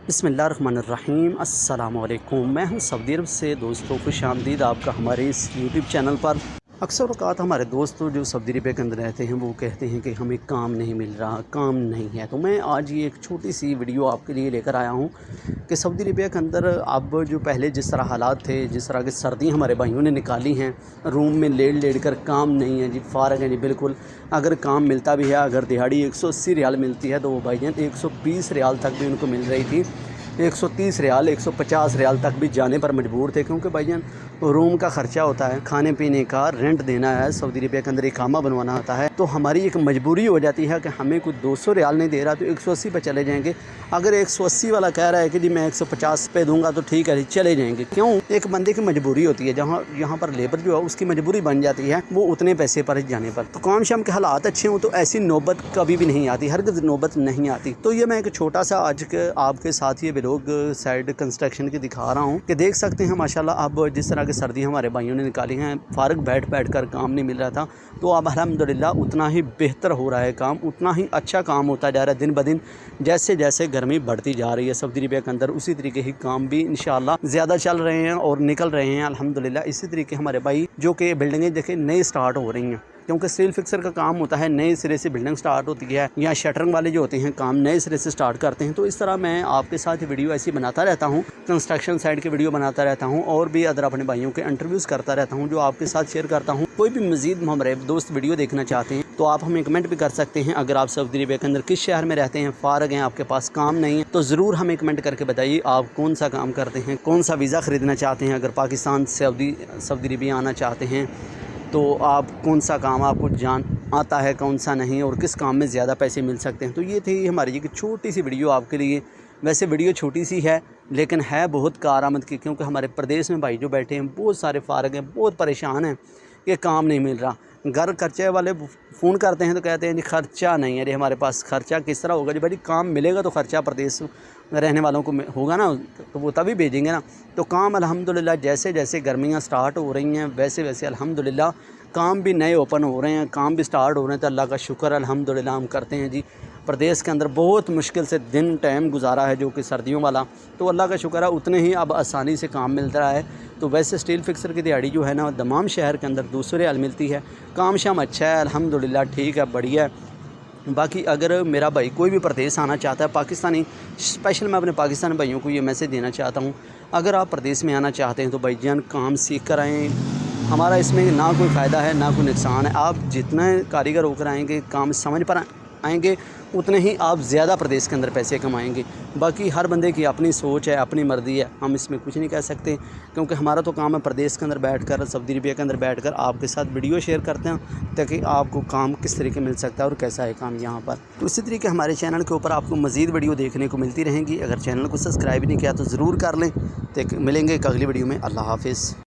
बिस्मिल्लाहिर्रहमानिर्रहीम। अस्सलाम वालेकुम। मैं हूं सऊदी अरब से। दोस्तों खुश आमदीद आपका हमारे इस यूट्यूब चैनल पर। अक्सर औक़ात हमारे दोस्तों जो सऊदी अरब के अंदर रहते हैं वो कहते हैं कि हमें काम नहीं मिल रहा, काम नहीं है। तो मैं आज ये एक छोटी सी वीडियो आपके लिए लेकर आया हूं कि सऊदी अरब के अंदर अब जो पहले जिस तरह हालात थे, जिस तरह की सर्दियाँ हमारे भाइयों ने निकाली हैं, रूम में लेट कर काम नहीं है जी, फ़ारग हैं जी बिल्कुल। अगर काम मिलता भी है, अगर दिहाड़ी 180 रियाल मिलती है तो वो भाईजान 120 रियाल तक भी उनको मिल रही थी, 130 रियाल 150 रियाल तक भी जाने पर मजबूर थे, क्योंकि भाईजान रूम का ख़र्चा होता है, खाने पीने का रेंट देना है, सऊदी अरब के अंदर इकामा बनवाना होता है। तो हमारी एक मजबूरी हो जाती है कि हमें कुछ 200 रियाल नहीं दे रहा तो 180 पे चले जाएंगे। अगर 180 वाला कह रहा है कि जी मैं 150 पे दूंगा तो ठीक है जी चले जाएंगे। क्यों? एक बंदे की मजबूरी होती है, जहाँ यहाँ पर लेबर जो है उसकी मजबूरी बन जाती है वो उतने पैसे पर जाने पर। तो काम शाम के हालात अच्छे हों तो ऐसी नौबत कभी भी नहीं आती, हरगिज़ नौबत नहीं आती। तो ये मैं एक छोटा सा आज के आपके साथ ये व्लॉग साइड कंस्ट्रक्शन की दिखा रहा हूँ कि देख सकते हैं माशाल्लाह अब जिस तरह की सर्दी हमारे भाइयों ने निकाली हैं, फ़ारग बैठ कर काम नहीं मिल रहा था, तो अब अल्हम्दुलिल्लाह उतना ही बेहतर हो रहा है काम, उतना ही अच्छा काम होता जा रहा है दिन ब दिन। जैसे जैसे गर्मी बढ़ती जा रही है सऊदी अरब के अंदर, उसी तरीके ही काम भी इंशाअल्लाह ज़्यादा चल रहे हैं और निकल रहे हैं अल्हम्दुलिल्लाह। इसी तरीके हमारे भाई जो कि बिल्डिंगें देखें नई स्टार्ट हो रही हैं, क्योंकि स्टील फिक्सर का काम होता है नए सिरे से बिल्डिंग स्टार्ट होती है, या शटरिंग वाले जो होते हैं काम नए सिरे से स्टार्ट करते हैं। तो इस तरह मैं आपके साथ वीडियो ऐसी बनाता रहता हूँ, कंस्ट्रक्शन साइड के वीडियो बनाता रहता हूँ और भी अदर अपने भाइयों के इंटरव्यूज़ करता रहता हूँ जो आपके साथ शेयर करता हूँ। कोई भी मज़ीद हमारे दोस्त वीडियो देखना चाहते हैं तो आप हमें कमेंट भी कर सकते हैं। अगर आप सऊदी अरब के अंदर किस शहर में रहते हैं, फ़ारग हैं, आपके पास काम नहीं है, तो ज़रूर हमें कमेंट करके बताइए आप कौन सा काम करते हैं, कौन सा वीज़ा ख़रीदना चाहते हैं। अगर पाकिस्तान से सऊदी अरब आना चाहते हैं तो आप कौन सा काम आपको जान आता है, कौन सा नहीं, और किस काम में ज़्यादा पैसे मिल सकते हैं। तो ये थी हमारी एक छोटी सी वीडियो आपके लिए। वैसे वीडियो छोटी सी है लेकिन है बहुत कारआमद की, क्योंकि हमारे प्रदेश में भाई जो बैठे हैं बहुत सारे फ़ारग हैं, बहुत परेशान हैं कि काम नहीं मिल रहा। घर खर्चे वाले फ़ोन करते हैं तो कहते हैं जी खर्चा नहीं है, अरे हमारे पास खर्चा किस तरह होगा जी भाई, काम मिलेगा तो खर्चा प्रदेश में रहने वालों को होगा ना, तो वो तभी भेजेंगे ना। तो काम अल्हम्दुलिल्लाह जैसे जैसे गर्मियाँ स्टार्ट हो रही हैं वैसे वैसे अल्हम्दुलिल्लाह काम भी नए ओपन हो रहे हैं, काम भी स्टार्ट हो रहे हैं। तो अल्लाह का शुक्र अल्हम्दुलिल्लाह हम करते हैं जी। प्रदेश के अंदर बहुत मुश्किल से दिन टाइम गुजारा है जो कि सर्दियों वाला, तो अल्लाह का शुक्र है उतने ही अब आसानी से काम मिल रहा है। तो वैसे स्टील फिक्सर की दिहाड़ी जो है ना दमाम शहर के अंदर 200 रियाल मिलती है। काम शाम अच्छा है अल्हम्दुलिल्लाह, ठीक है, बढ़िया है। बाकी अगर मेरा भाई कोई भी प्रदेश आना चाहता है पाकिस्तानी, स्पेशल मैं अपने पाकिस्तानी भाइयों को ये मैसेज देना चाहता हूँ, अगर आप प्रदेश में आना चाहते हैं तो भाईजान काम सीख कर आएँ। हमारा इसमें ना कोई फ़ायदा है ना कोई नुकसान है। आप जितना कारीगर होकर आएंगे, काम समझ पर आएंगे, उतने ही आप ज़्यादा प्रदेश के अंदर पैसे कमाएंगे। बाकी हर बंदे की अपनी सोच है, अपनी मर्ज़ी है, हम इसमें कुछ नहीं कह सकते, क्योंकि हमारा तो काम है प्रदेश के अंदर बैठकर, सऊदी अरब के अंदर बैठकर आपके साथ वीडियो शेयर करते हैं ताकि आपको काम किस तरीके मिल सकता है और कैसा है काम यहाँ पर। तो इसी तरीके हमारे चैनल के ऊपर आपको मज़ीद वीडियो देखने को मिलती रहेंगी। अगर चैनल को सब्सक्राइब नहीं किया तो ज़रूर कर लें। तो मिलेंगे एक अगली वीडियो में। अल्लाह हाफ़िज़।